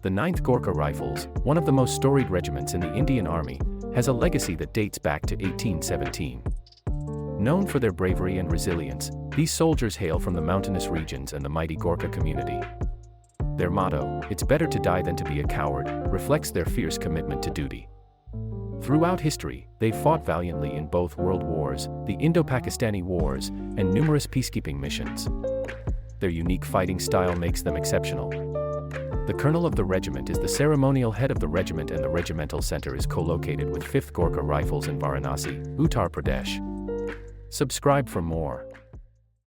The 9th Gorkha Rifles, one of the most storied regiments in the Indian Army, has a legacy that dates back to 1817. Known for their bravery and resilience, these soldiers hail from the mountainous regions and the mighty Gorkha community. Their motto, "It's better to die than to be a coward," reflects their fierce commitment to duty. Throughout history, they've fought valiantly in both World Wars, the Indo-Pakistani Wars, and numerous peacekeeping missions. Their unique fighting style makes them exceptional. The colonel of the regiment is the ceremonial head of the regiment, and the regimental center is co-located with 5th Gorkha Rifles in Varanasi, Uttar Pradesh. Subscribe for more.